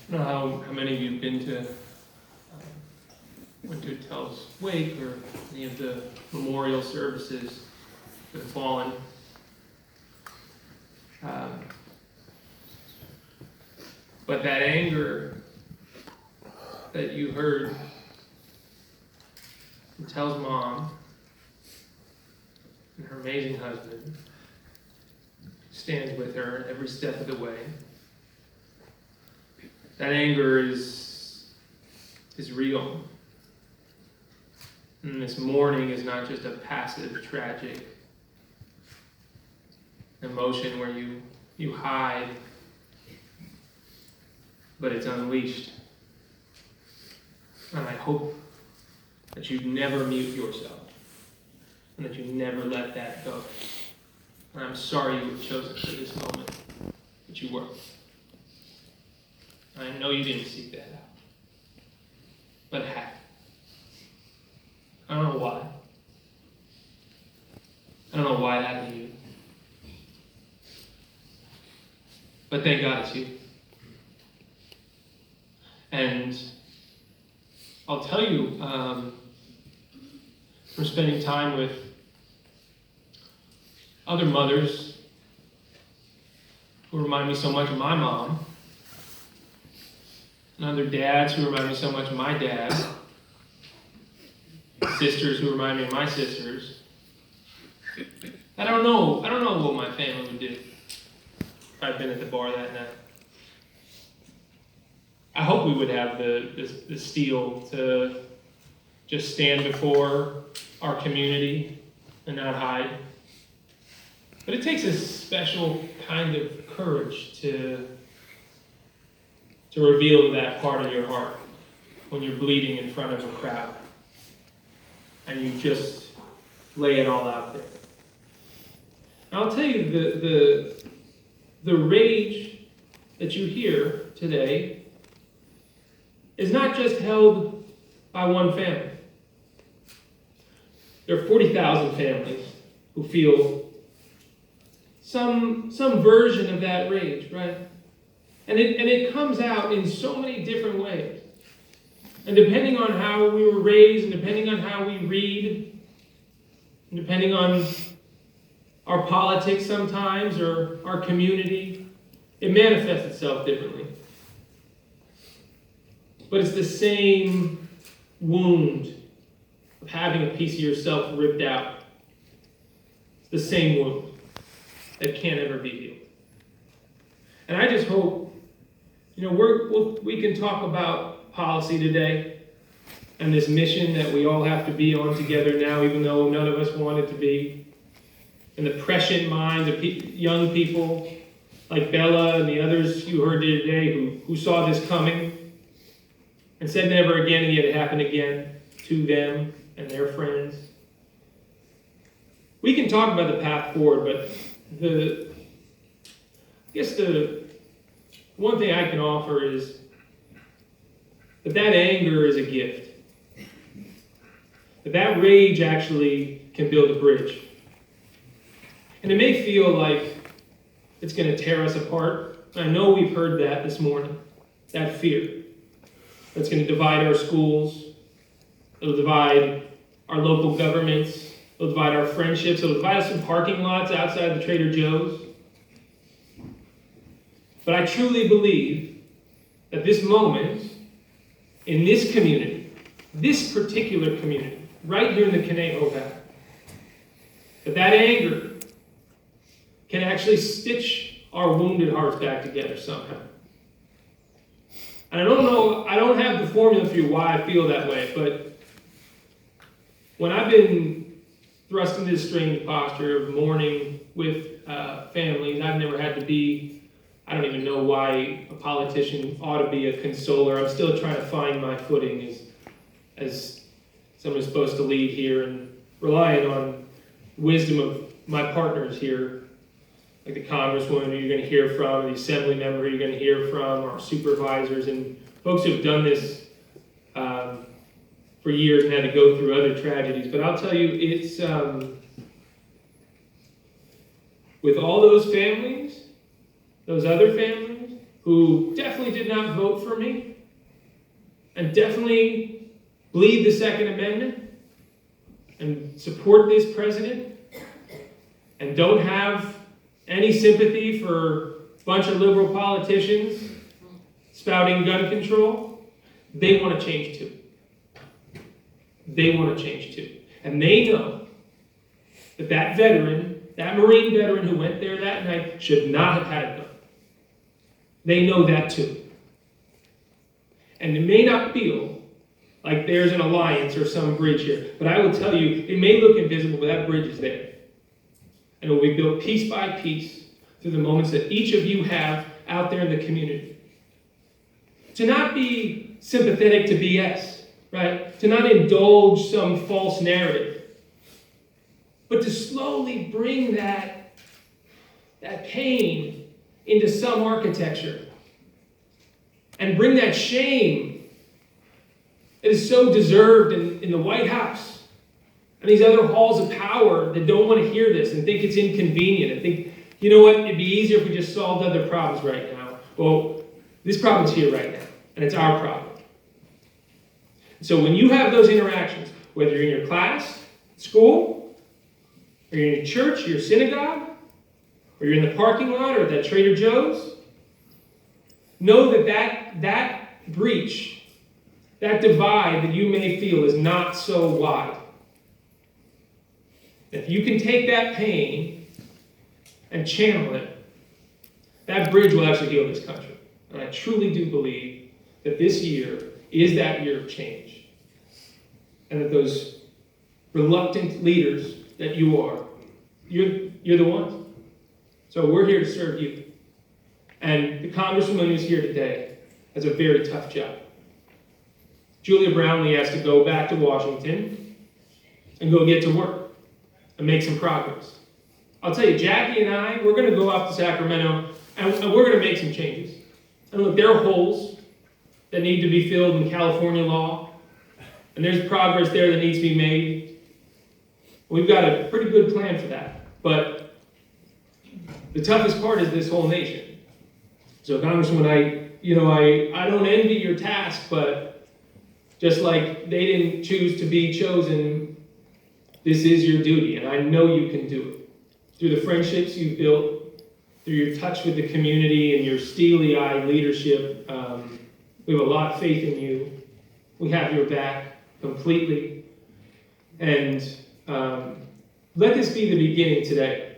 I don't know how many of you have been to Winter Tell's wake or any of the memorial services for the fallen. But that anger that you heard from Tell's mom and her amazing husband stands with her every step of the way. That anger is real. And this mourning is not just a passive, tragic emotion where you hide, but it's unleashed. And I hope that you never mute yourself and that you never let that go. And I'm sorry you were chosen for this moment, but you were. I know you didn't seek that out, but it happened. I don't know why. I don't know why it happened to you. But thank God it's you. And I'll tell you, from spending time with other mothers who remind me so much of my mom, and other dads who remind me so much of my dad, sisters who remind me of my sisters. I don't know what my family would do if I'd been at the bar that night. I hope we would have the steel to just stand before our community and not hide. But it takes a special kind of courage to reveal that part of your heart when you're bleeding in front of a crowd and you just lay it all out there. And I'll tell you, the rage that you hear today is not just held by one family. There are 40,000 families who feel some version of that rage, right? And it comes out in so many different ways. And depending on how we were raised, and depending on how we read, and depending on our politics sometimes, or our community, it manifests itself differently. But it's the same wound of having a piece of yourself ripped out. It's the same wound that can't ever be healed. And I just hope, we can talk about policy today and this mission that we all have to be on together now, even though none of us want it to be. And the prescient minds of young people like Bella and the others you heard today who saw this coming and said never again, and yet it happened again to them and their friends. We can talk about the path forward, but the one thing I can offer is that anger is a gift. That rage actually can build a bridge. And it may feel like it's going to tear us apart. I know we've heard that this morning, that fear. That's going to divide our schools. It'll divide our local governments. It'll divide our friendships. It'll divide us in parking lots outside the Trader Joe's. But I truly believe that this moment, in this community, this particular community, right here in the Conejo Valley, that anger can actually stitch our wounded hearts back together somehow. And I don't have the formula for you why I feel that way, but when I've been thrust into this strange posture of mourning with families, I've never had to be, I don't even know why a politician ought to be a consoler. I'm still trying to find my footing as someone who's supposed to lead here and relying on wisdom of my partners here, like the congresswoman who you're going to hear from, the assembly member who you're going to hear from, our supervisors, and folks who have done this for years and had to go through other tragedies. But I'll tell you, it's with all those families, those other families, who definitely did not vote for me, and definitely bleed the Second Amendment, and support this president, and don't have any sympathy for a bunch of liberal politicians spouting gun control, they want to change too. They want to change too. And they know that that veteran, that Marine veteran who went there that night, should not have had a gun. They know that too. And it may not feel like there's an alliance or some bridge here, but I will tell you, it may look invisible, but that bridge is there. And it will be built piece by piece through the moments that each of you have out there in the community. To not be sympathetic to BS, right? To not indulge some false narrative, but to slowly bring that pain into some architecture and bring that shame that is so deserved in the White House and these other halls of power that don't want to hear this and think it's inconvenient and think, you know what, it'd be easier if we just solved other problems right now. Well, this problem's here right now, and it's our problem. So when you have those interactions, whether you're in your class, school, or you're in your church, your synagogue, or you're in the parking lot or at that Trader Joe's, know that breach, that divide that you may feel is not so wide. If you can take that pain and channel it, that bridge will actually heal this country. And I truly do believe that this year is that year of change. And that those reluctant leaders that you are, you're the ones. So we're here to serve you. And the congresswoman who's here today has a very tough job. Julia Brownlee has to go back to Washington and go get to work and make some progress. I'll tell you, Jackie and I, we're going to go off to Sacramento and we're going to make some changes. And look, there are holes that need to be filled in California law, and there's progress there that needs to be made. We've got a pretty good plan for that. But the toughest part is this whole nation. So, Congresswoman, I don't envy your task, but just like they didn't choose to be chosen, this is your duty, and I know you can do it. Through the friendships you've built, through your touch with the community and your steely-eyed leadership, we have a lot of faith in you. We have your back completely. And let this be the beginning today.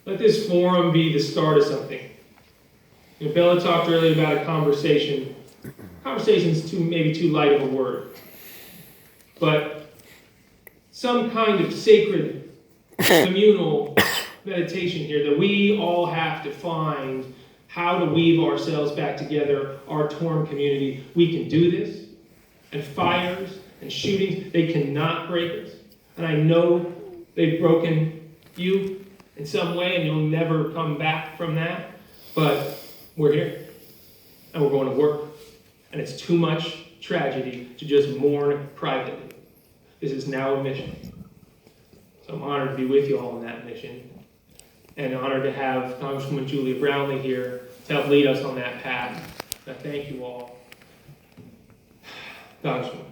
Let this forum be the start of something. You know, Bella talked earlier about a conversation. Conversation's maybe too light of a word. But some kind of sacred communal meditation here that we all have to find how to weave ourselves back together, our torn community. We can do this. And fires and shootings, they cannot break us. And I know they've broken you in some way, and you'll never come back from that. But we're here, and we're going to work. And it's too much tragedy to just mourn privately. This is now a mission. So I'm honored to be with you all in that mission. And honored to have Congresswoman Julia Brownlee here to help lead us on that path. I thank you all. Congresswoman.